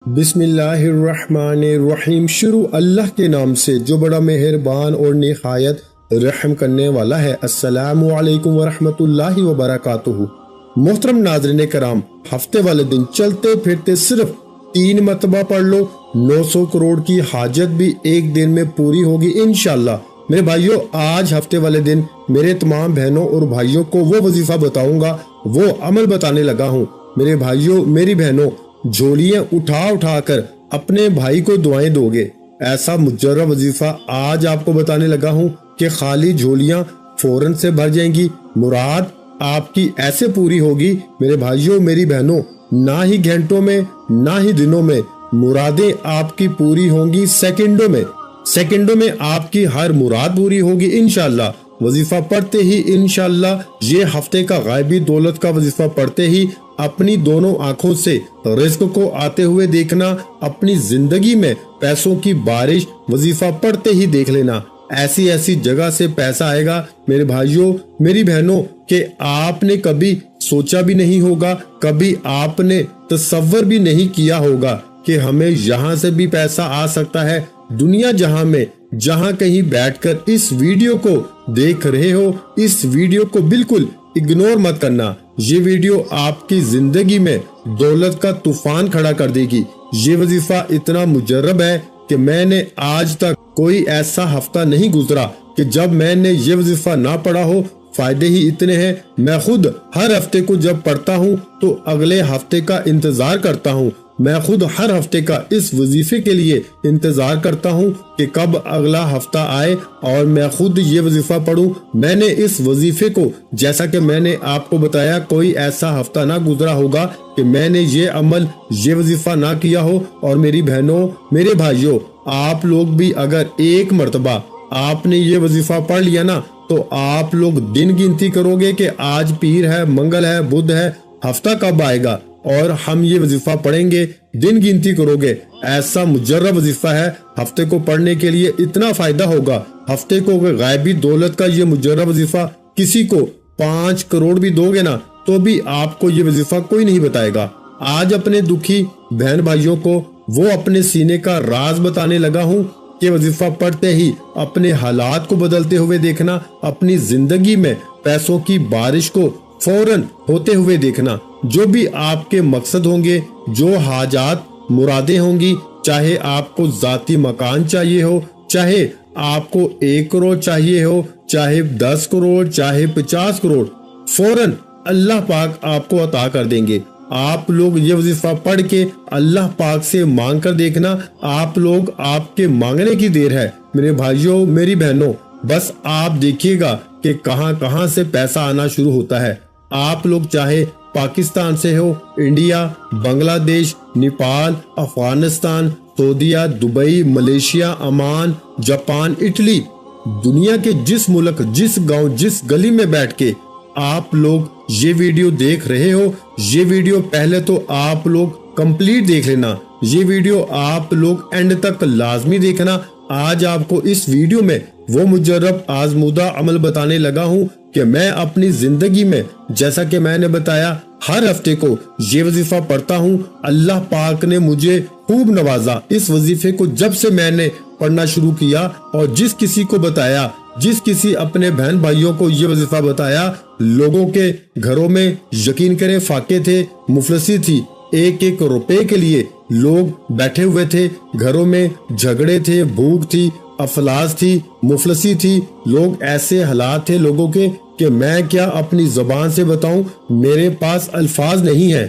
بسم اللہ الرحمن الرحیم۔ شروع اللہ کے نام سے جو بڑا مہربان اور نہایت رحم کرنے والا ہے۔ السلام علیکم ورحمۃ اللہ وبرکاتہ۔ محترم ناظرین کرام، ہفتے والے دن چلتے پھرتے صرف 3 مرتبہ پڑھ لو، 900 کروڑ کی حاجت بھی ایک دن میں پوری ہوگی انشاءاللہ۔ میرے بھائیوں، آج ہفتے والے دن میرے تمام بہنوں اور بھائیوں کو وہ وظیفہ بتاؤں گا، وہ عمل بتانے لگا ہوں۔ میرے بھائیوں، میری بہنوں، جھولیاں اٹھا کر اپنے بھائی کو دعائیں دو گے، ایسا مجرب وظیفہ آج آپ کو بتانے لگا ہوں کہ خالی جھولیاں فوراً سے بھر جائیں گی، مراد آپ کی ایسے پوری ہوگی۔ میرے بھائیوں، میری بہنوں، نہ ہی گھنٹوں میں نہ ہی دنوں میں، مرادیں آپ کی پوری ہوں گی سیکنڈوں میں آپ کی ہر مراد پوری ہوگی انشاءاللہ۔ وظیفہ پڑھتے ہی انشاءاللہ، یہ ہفتے کا غائبی دولت کا وظیفہ پڑھتے ہی اپنی دونوں آنکھوں سے رزق کو آتے ہوئے دیکھنا، اپنی زندگی میں پیسوں کی بارش وظیفہ پڑھتے ہی دیکھ لینا۔ ایسی جگہ سے پیسہ آئے گا میرے بھائیوں، میری بہنوں، کہ آپ نے کبھی سوچا بھی نہیں ہوگا، کبھی آپ نے تصور بھی نہیں کیا ہوگا کہ ہمیں یہاں سے بھی پیسہ آ سکتا ہے۔ دنیا جہاں میں جہاں کہیں بیٹھ کر اس ویڈیو کو دیکھ رہے ہو، اس ویڈیو کو بالکل اگنور مت کرنا۔ یہ ویڈیو آپ کی زندگی میں دولت کا طوفان کھڑا کر دے گی۔ یہ وظیفہ اتنا مجرب ہے کہ میں نے آج تک کوئی ایسا ہفتہ نہیں گزرا کہ جب میں نے یہ وظیفہ نہ پڑھا ہو۔ فائدے ہی اتنے ہیں، میں خود ہر ہفتے کو جب پڑھتا ہوں تو اگلے ہفتے کا انتظار کرتا ہوں۔ میں خود ہر ہفتے کا اس وظیفے کے لیے انتظار کرتا ہوں کہ کب اگلا ہفتہ آئے اور میں خود یہ وظیفہ پڑھوں۔ میں نے اس وظیفے کو، جیسا کہ میں نے آپ کو بتایا، کوئی ایسا ہفتہ نہ گزرا ہوگا کہ میں نے یہ عمل، یہ وظیفہ نہ کیا ہو۔ اور میری بہنوں، میرے بھائیوں، آپ لوگ بھی اگر ایک مرتبہ آپ نے یہ وظیفہ پڑھ لیا نا، تو آپ لوگ دن گنتی کرو گے کہ آج پیر ہے، منگل ہے، بدھ ہے، ہفتہ کب آئے گا اور ہم یہ وظیفہ پڑھیں گے، دن گنتی کرو گے۔ ایسا مجرب وظیفہ ہے، ہفتے کو پڑھنے کے لیے اتنا فائدہ ہوگا۔ ہفتے کو غائبی دولت کا یہ مجرب وظیفہ کسی کو 5 کروڑ بھی دو گے نا، تو بھی آپ کو یہ وظیفہ کوئی نہیں بتائے گا۔ آج اپنے دکھی بہن بھائیوں کو وہ اپنے سینے کا راز بتانے لگا ہوں کہ وظیفہ پڑھتے ہی اپنے حالات کو بدلتے ہوئے دیکھنا، اپنی زندگی میں پیسوں کی بارش کو فوراً ہوتے ہوئے دیکھنا۔ جو بھی آپ کے مقصد ہوں گے، جو حاجات مرادیں ہوں گی، چاہے آپ کو ذاتی مکان چاہیے ہو، چاہے آپ کو 1 کروڑ چاہیے ہو، چاہے 10 کروڑ، چاہے 50 کروڑ، فوراً اللہ پاک آپ کو عطا کر دیں گے۔ آپ لوگ یہ وظیفہ پڑھ کے اللہ پاک سے مانگ کر دیکھنا، آپ لوگ، آپ کے مانگنے کی دیر ہے میرے بھائیوں، میری بہنوں۔ بس آپ دیکھیے گا کہ کہاں سے پیسہ آنا شروع ہوتا ہے۔ آپ لوگ چاہے پاکستان سے ہو، انڈیا، بنگلہ دیش، نیپال، افغانستان، سعودیہ، Dubai, Malaysia, Oman, Japan, Italy, دنیا کے جس ملک، جس گاؤں، جس گلی میں بیٹھ کے آپ لوگ یہ ویڈیو دیکھ رہے ہو، یہ ویڈیو پہلے تو آپ لوگ کمپلیٹ دیکھ لینا، یہ ویڈیو آپ لوگ اینڈ تک لازمی دیکھنا۔ آج آپ کو اس ویڈیو میں وہ مجرب آزمودہ عمل بتانے لگا ہوں کہ میں اپنی زندگی میں، جیسا کہ میں نے بتایا، ہر ہفتے کو یہ وظیفہ پڑھتا ہوں۔ اللہ پاک نے مجھے خوب نوازا۔ اس وظیفے کو جب سے میں نے پڑھنا شروع کیا اور جس کسی کو بتایا، جس کسی اپنے بہن بھائیوں کو یہ وظیفہ بتایا، لوگوں کے گھروں میں یقین کریں فاقے تھے، مفلسی تھی، 1 روپے کے لیے لوگ بیٹھے ہوئے تھے، گھروں میں جھگڑے تھے، بھوک تھی، افلاس تھی، مفلسی تھی، لوگ ایسے حالات تھے لوگوں کے کہ میں کیا اپنی زبان سے بتاؤں، میرے پاس الفاظ نہیں ہیں۔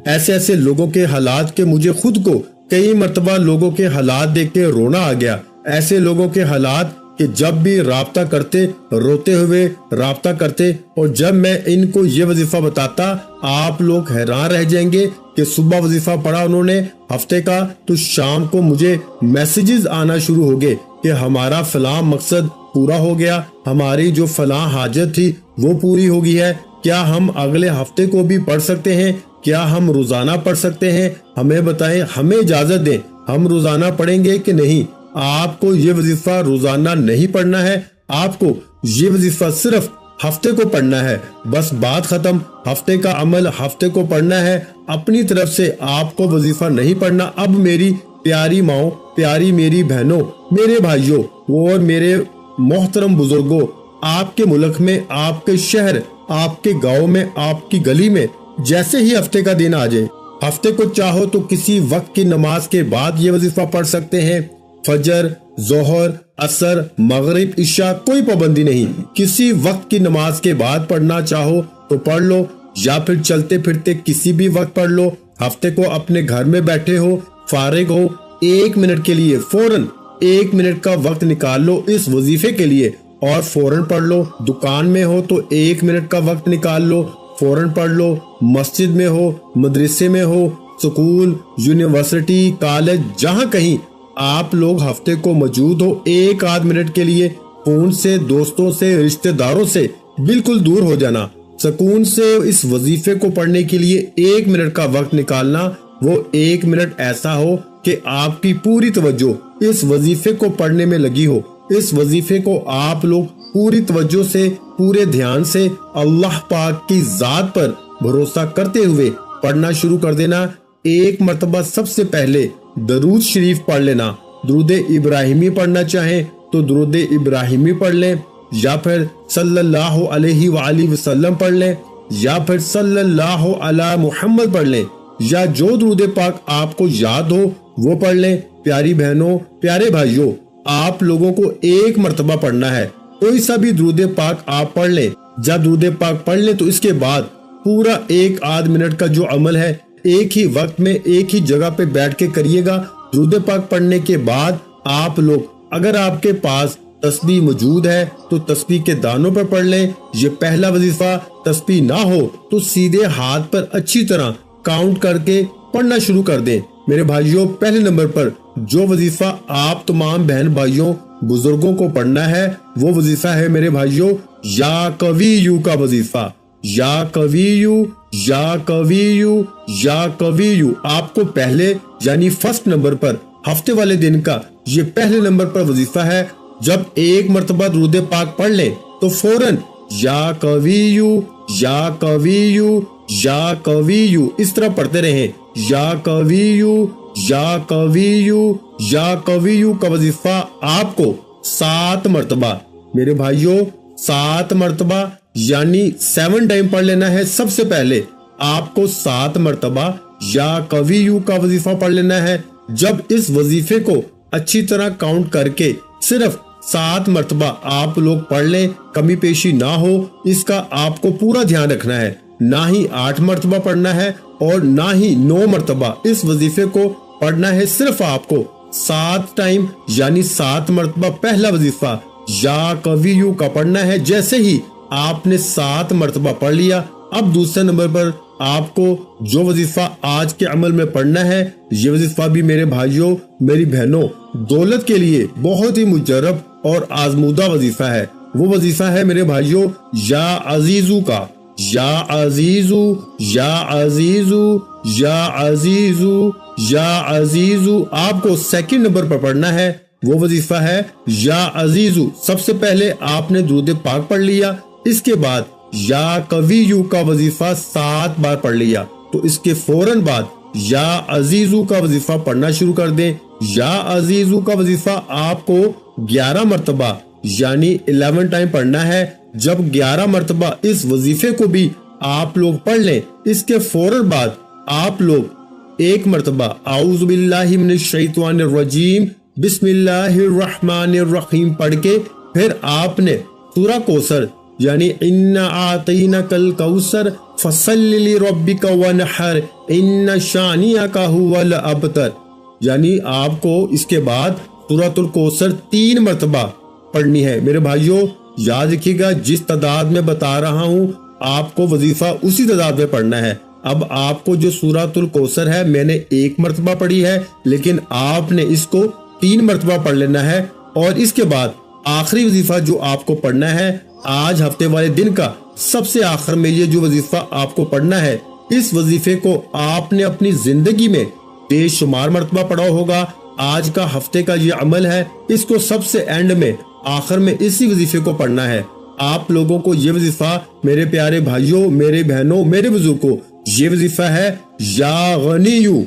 ایسے لوگوں کے حالات کہ مجھے خود کو کئی مرتبہ لوگوں کے حالات دیکھ کے رونا آ گیا۔ ایسے لوگوں کے حالات کہ جب بھی رابطہ کرتے، روتے ہوئے رابطہ کرتے، اور جب میں ان کو یہ وظیفہ بتاتا، آپ لوگ حیران رہ جائیں گے کہ صبح وظیفہ پڑھا انہوں نے ہفتے کا، تو شام کو مجھے میسیجز آنا شروع ہو گئے کہ ہمارا فلاں مقصد پورا ہو گیا، ہماری جو فلاں حاجت تھی وہ پوری ہو گئی ہے، کیا ہم اگلے ہفتے کو بھی پڑھ سکتے ہیں؟ کیا ہم روزانہ پڑھ سکتے ہیں؟ ہمیں بتائیں، ہمیں اجازت دیں، ہم روزانہ پڑھیں گے کہ نہیں؟ آپ کو یہ وظیفہ روزانہ نہیں پڑھنا ہے، آپ کو یہ وظیفہ صرف ہفتے کو پڑھنا ہے، بس بات ختم۔ ہفتے کا عمل ہفتے کو پڑھنا ہے، اپنی طرف سے آپ کو وظیفہ نہیں پڑھنا۔ اب میری پیاری ماؤں، پیاری میری بہنوں، میرے بھائیوں اور میرے محترم بزرگوں، آپ کے ملک میں، آپ کے شہر، آپ کے گاؤں میں، آپ کی گلی میں جیسے ہی ہفتے کا دن آ جائے، ہفتے کو چاہو تو کسی وقت کی نماز کے بعد یہ وظیفہ پڑھ سکتے ہیں۔ فجر، ظہر، عصر، مغرب، عشاء، کوئی پابندی نہیں، کسی وقت کی نماز کے بعد پڑھنا چاہو تو پڑھ لو، یا پھر چلتے پھرتے کسی بھی وقت پڑھ لو۔ ہفتے کو اپنے گھر میں بیٹھے ہو، فارغ ہو، 1 منٹ کے لیے فوراً 1 منٹ کا وقت نکال لو اس وظیفے کے لیے اور فوراً پڑھ لو۔ دکان میں ہو تو 1 منٹ کا وقت نکال لو، فوراً پڑھ لو۔ مسجد میں ہو، مدرسے میں ہو، سکول، یونیورسٹی، کالج، جہاں کہیں آپ لوگ ہفتے کو موجود ہو، 1 منٹ کے لیے فون سے، دوستوں سے، رشتہ داروں سے بالکل دور ہو جانا، سکون سے اس وظیفے کو پڑھنے کے لیے 1 منٹ کا وقت نکالنا۔ وہ 1 منٹ ایسا ہو کہ آپ کی پوری توجہ اس وظیفے کو پڑھنے میں لگی ہو۔ اس وظیفے کو آپ لوگ پوری توجہ سے، پورے دھیان سے اللہ پاک کی ذات پر بھروسہ کرتے ہوئے پڑھنا شروع کر دینا۔ 1 مرتبہ سب سے پہلے درود شریف پڑھ لینا۔ درود ابراہیمی پڑھنا چاہیں تو درود ابراہیمی پڑھ لیں، یا پھر صلی اللہ علیہ وآلہ وسلم پڑھ لیں، یا پھر صلی اللہ علی محمد پڑھ لیں، یا جو درود پاک آپ کو یاد ہو وہ پڑھ لیں۔ پیاری بہنوں، پیارے بھائیوں، آپ لوگوں کو 1 مرتبہ پڑھنا ہے، کوئی سا بھی درود پاک آپ پڑھ لیں۔ جب درود پاک پڑھ لیں تو اس کے بعد پورا 1 منٹ کا جو عمل ہے ایک ہی وقت میں ایک ہی جگہ پہ بیٹھ کے کریے گا۔ درود پاک پڑھنے کے بعد آپ لوگ، اگر آپ کے پاس تسبیح موجود ہے تو تسبیح کے دانوں پر پڑھ لیں۔ یہ پہلا وظیفہ، تسبیح نہ ہو تو سیدھے ہاتھ پر اچھی طرح کاؤنٹ کر کے پڑھنا شروع کر دیں۔ میرے بھائیوں، پہلے نمبر پر جو وظیفہ آپ تمام بہن بھائیوں بزرگوں کو پڑھنا ہے وہ وظیفہ ہے میرے بھائیوں یا قویو کا وظیفہ۔ یا قویو، یا قویو، یا قویو آپ کو پہلے یعنی فرسٹ نمبر پر ہفتے والے دن کا یہ پہلے نمبر پر وظیفہ ہے۔ جب 1 مرتبہ درود پاک پڑھ لیں تو فوراً یا قویو، یا قویو، یا قویو اس طرح پڑھتے رہیں۔ یا قویو، یا قویو، یا قویو کا وظیفہ آپ کو 7 مرتبہ، میرے بھائیوں 7 مرتبہ یعنی 7 ٹائم پڑھ لینا ہے۔ سب سے پہلے آپ کو 7 مرتبہ یا قویو کا وظیفہ پڑھ لینا ہے۔ جب اس وظیفے کو اچھی طرح کاؤنٹ کر کے صرف 7 مرتبہ آپ لوگ پڑھ لیں، کمی پیشی نہ ہو، اس کا آپ کو پورا دھیان رکھنا ہے۔ نہ ہی 8 مرتبہ پڑھنا ہے اور نہ ہی 9 مرتبہ اس وظیفے کو پڑھنا ہے، صرف آپ کو 7 ٹائم یعنی 7 مرتبہ پہلا وظیفہ یا قویو کا پڑھنا ہے۔ جیسے ہی آپ نے 7 مرتبہ پڑھ لیا، اب دوسرے نمبر پر آپ کو جو وظیفہ آج کے عمل میں پڑھنا ہے، یہ وظیفہ بھی میرے بھائیوں، میری بہنوں، دولت کے لیے بہت ہی مجرب اور آزمودہ وظیفہ ہے۔ وہ وظیفہ ہے میرے بھائیوں یا عزیزو کا۔ یا عزیزو، یا عزیزو، یا عزیزو، یا عزیزو آپ کو سیکنڈ نمبر پر پڑھنا ہے۔ وہ وظیفہ ہے یا عزیزو۔ سب سے پہلے آپ نے درود پاک پڑھ لیا، اس کے بعد یا قویو کا وظیفہ 7 بار پڑھ لیا تو اس کے فوراً بعد یا عزیزو کا وظیفہ پڑھنا شروع کر دیں۔ یا عزیزو کا وظیفہ آپ کو 11 مرتبہ یعنی 11 ٹائم پڑھنا ہے۔ جب 11 مرتبہ اس وظیفے کو بھی آپ لوگ پڑھ لیں، اس کے فوراً بعد آپ لوگ 1 مرتبہ اعوذ باللہ من الشیطان الرجیم بسم اللہ الرحمن الرحیم پڑھ کے پھر آپ نے سورہ کوثر یعنی اِنَّا أَعْطَيْنَاكَ الْكَوْثَرَ فَصَلِّ لِرَبِّكَ وَانْحَرْ إِنَّ شَانِئَكَ هُوَ الْأَبْتَرُ یعنی آپ کو اس کے بعد سورۃ الکوثر 3 مرتبہ پڑھنی ہے۔ میرے بھائیوں یاد رکھیے گا، جس تعداد میں بتا رہا ہوں آپ کو وظیفہ اسی تعداد میں پڑھنا ہے۔ اب آپ کو جو سورۃ الکوثر ہے میں نے 1 مرتبہ پڑھی ہے، لیکن آپ نے اس کو 3 مرتبہ پڑھ لینا ہے۔ اور اس کے بعد آخری وظیفہ جو آپ کو پڑھنا ہے آج ہفتے والے دن کا سب سے آخر میں، یہ جو وظیفہ آپ کو پڑھنا ہے، اس وظیفے کو آپ نے اپنی زندگی میں بے شمار مرتبہ پڑھا ہوگا۔ آج کا ہفتے کا یہ عمل ہے، اس کو سب سے اینڈ میں آخر میں اسی وظیفے کو پڑھنا ہے۔ آپ لوگوں کو یہ وظیفہ، میرے پیارے بھائیوں، میرے بہنوں، میرے بزرگوں، یہ وظیفہ ہے یا غنیو،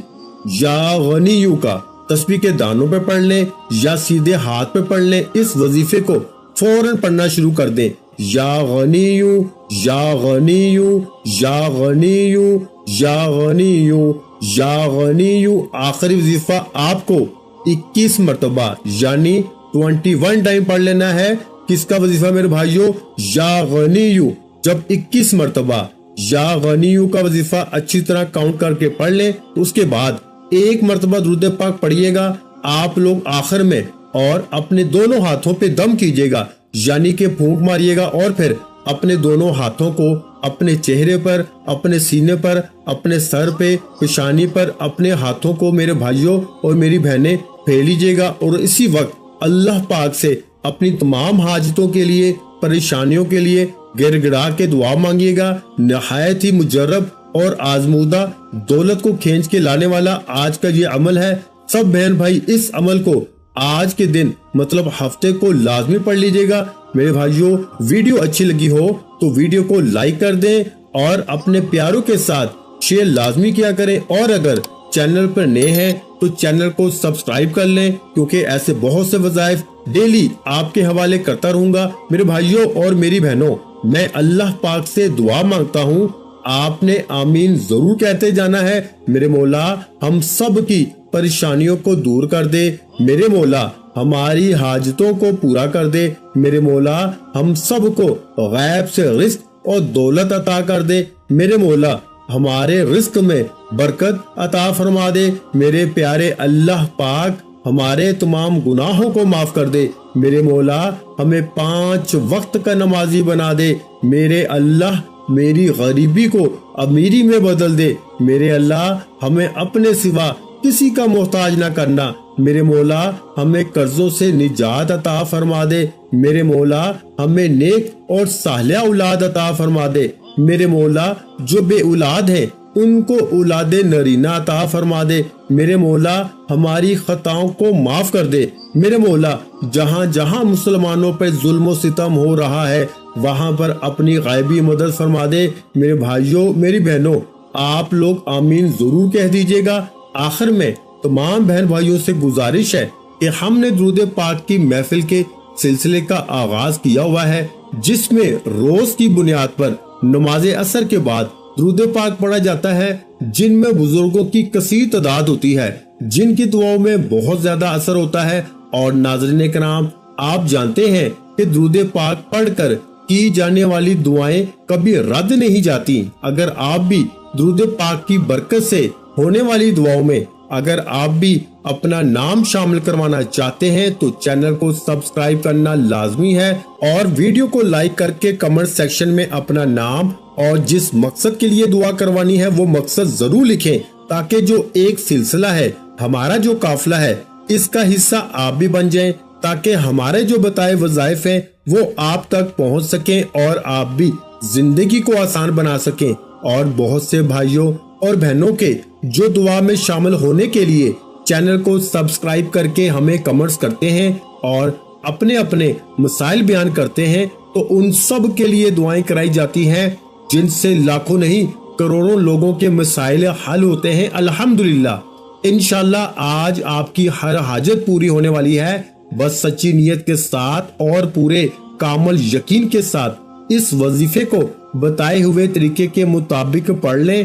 یا غنیو کا تسبیح کے دانوں پہ پڑھ لیں یا سیدھے ہاتھ پہ پڑھ لیں۔ اس وظیفے کو فوراً پڑھنا شروع کر دیں، یا غنیو، یا غنیو، یا غنیو، یا غنیو، یا غنیو۔ آخری وظیفہ آپ کو 21 مرتبہ یعنی 21 ٹائم پڑھ لینا ہے۔ کس کا وظیفہ میرے بھائیوں؟ یا غنیو۔ جب 21 مرتبہ یا غنیو کا وظیفہ اچھی طرح کاؤنٹ کر کے پڑھ لیں تو اس کے بعد ایک مرتبہ درود پاک پڑھیے گا آپ لوگ آخر میں، اور اپنے دونوں ہاتھوں پہ دم کیجیے گا، یعنی کہ پھونک ماریے گا، اور پھر اپنے دونوں ہاتھوں کو اپنے چہرے پر، اپنے سینے پر، اپنے سر پہ، پیشانی پر، اپنے ہاتھوں کو میرے بھائیوں اور میری بہنیں پھیر لیجیے گا، اور اسی وقت اللہ پاک سے اپنی تمام حاجتوں کے لیے، پریشانیوں کے لیے گڑ گڑا کے دعا مانگیے گا۔ نہایت ہی مجرب اور آزمودہ، دولت کو کھینچ کے لانے والا آج کا یہ عمل ہے۔ سب بہن بھائی اس عمل کو آج کے دن مطلب ہفتے کو لازمی پڑھ لیجیے گا۔ میرے بھائیوں، ویڈیو اچھی لگی ہو تو ویڈیو کو لائک کر دیں اور اپنے پیاروں کے ساتھ شیئر لازمی کیا کریں، اور اگر چینل پر نئے ہیں تو چینل کو سبسکرائب کر لیں، کیونکہ ایسے بہت سے وظائف ڈیلی آپ کے حوالے کرتا رہوں گا۔ میرے بھائیوں اور میری بہنوں، میں اللہ پاک سے دعا مانگتا ہوں، آپ نے آمین ضرور کہتے جانا ہے۔ میرے مولا ہم سب کی پریشانیوں کو دور کر دے، میرے مولا ہماری حاجتوں کو پورا کر دے، میرے مولا ہم سب کو غیب سے رزق اور دولت عطا کر دے، میرے مولا ہمارے رزق میں برکت عطا فرما دے، میرے پیارے اللہ پاک ہمارے تمام گناہوں کو معاف کر دے، میرے مولا ہمیں 5 وقت کا نمازی بنا دے، میرے اللہ میری غریبی کو امیری میں بدل دے، میرے اللہ ہمیں اپنے سوا کسی کا محتاج نہ کرنا، میرے مولا ہمیں قرضوں سے نجات عطا فرما دے، میرے مولا ہمیں نیک اور صالحہ اولاد عطا فرما دے، میرے مولا جو بے اولاد ہیں ان کو اولاد نرینہ عطا فرما دے، میرے مولا ہماری خطاؤں کو معاف کر دے، میرے مولا جہاں جہاں مسلمانوں پہ ظلم و ستم ہو رہا ہے وہاں پر اپنی غیبی مدد فرما دے۔ میرے بھائیوں میری بہنوں، آپ لوگ آمین ضرور کہہ دیجیے گا۔ آخر میں تمام بہن بھائیوں سے گزارش ہے کہ ہم نے درود پاک کی محفل کے سلسلے کا آغاز کیا ہوا ہے، جس میں روز کی بنیاد پر نماز عصر کے بعد درود پاک پڑھا جاتا ہے، جن میں بزرگوں کی کثیر تعداد ہوتی ہے، جن کی دعاؤں میں بہت زیادہ اثر ہوتا ہے۔ اور ناظرین کرام، آپ جانتے ہیں کہ درود پاک پڑھ کر کی جانے والی دعائیں کبھی رد نہیں جاتی۔ اگر آپ بھی درود پاک کی برکت سے ہونے والی دعاؤں میں اگر آپ بھی اپنا نام شامل کروانا چاہتے ہیں تو چینل کو سبسکرائب کرنا لازمی ہے، اور ویڈیو کو لائک کر کے کمنٹ سیکشن میں اپنا نام اور جس مقصد کے لیے دعا کروانی ہے وہ مقصد ضرور لکھیں، تاکہ جو ایک سلسلہ ہے، ہمارا جو قافلہ ہے، اس کا حصہ آپ بھی بن جائیں، تاکہ ہمارے جو بتائے وظائف ہیں وہ آپ تک پہنچ سکیں اور آپ بھی زندگی کو آسان بنا سکیں۔ اور بہت سے بھائیوں اور بہنوں کے جو دعا میں شامل ہونے کے لیے چینل کو سبسکرائب کر کے ہمیں کمنٹس کرتے ہیں اور اپنے اپنے مسائل بیان کرتے ہیں، تو ان سب کے لیے دعائیں کرائی جاتی ہیں، جن سے لاکھوں نہیں کروڑوں لوگوں کے مسائل حل ہوتے ہیں الحمدللہ۔ انشاءاللہ آج آپ کی ہر حاجت پوری ہونے والی ہے، بس سچی نیت کے ساتھ اور پورے کامل یقین کے ساتھ اس وظیفے کو بتائے ہوئے طریقے کے مطابق پڑھ لیں۔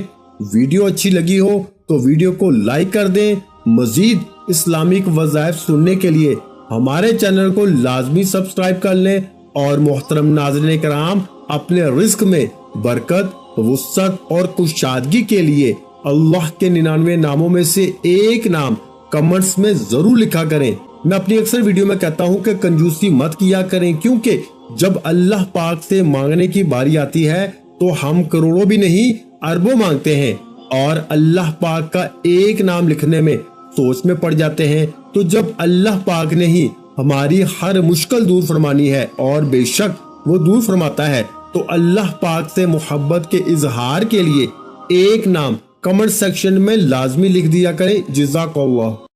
ویڈیو اچھی لگی ہو تو ویڈیو کو لائک کر دیں۔ مزید اسلامک وظائف سننے کے لیے ہمارے چینل کو لازمی سبسکرائب کر لیں، اور محترم ناظرین کرام، اپنے رزق میں برکت، وسعت اور کشادگی کے لیے اللہ کے 99 ناموں میں سے ایک نام کمنٹس میں ضرور لکھا کریں۔ میں اپنی اکثر ویڈیو میں کہتا ہوں کہ کنجوسی مت کیا کریں، کیونکہ جب اللہ پاک سے مانگنے کی باری آتی ہے تو ہم کروڑوں بھی نہیں اربوں مانگتے ہیں، اور اللہ پاک کا ایک نام لکھنے میں سوچ میں پڑ جاتے ہیں۔ تو جب اللہ پاک نے ہی ہماری ہر مشکل دور فرمانی ہے، اور بے شک وہ دور فرماتا ہے، تو اللہ پاک سے محبت کے اظہار کے لیے ایک نام کمنٹ سیکشن میں لازمی لکھ دیا کریں۔ جزاک اللہ۔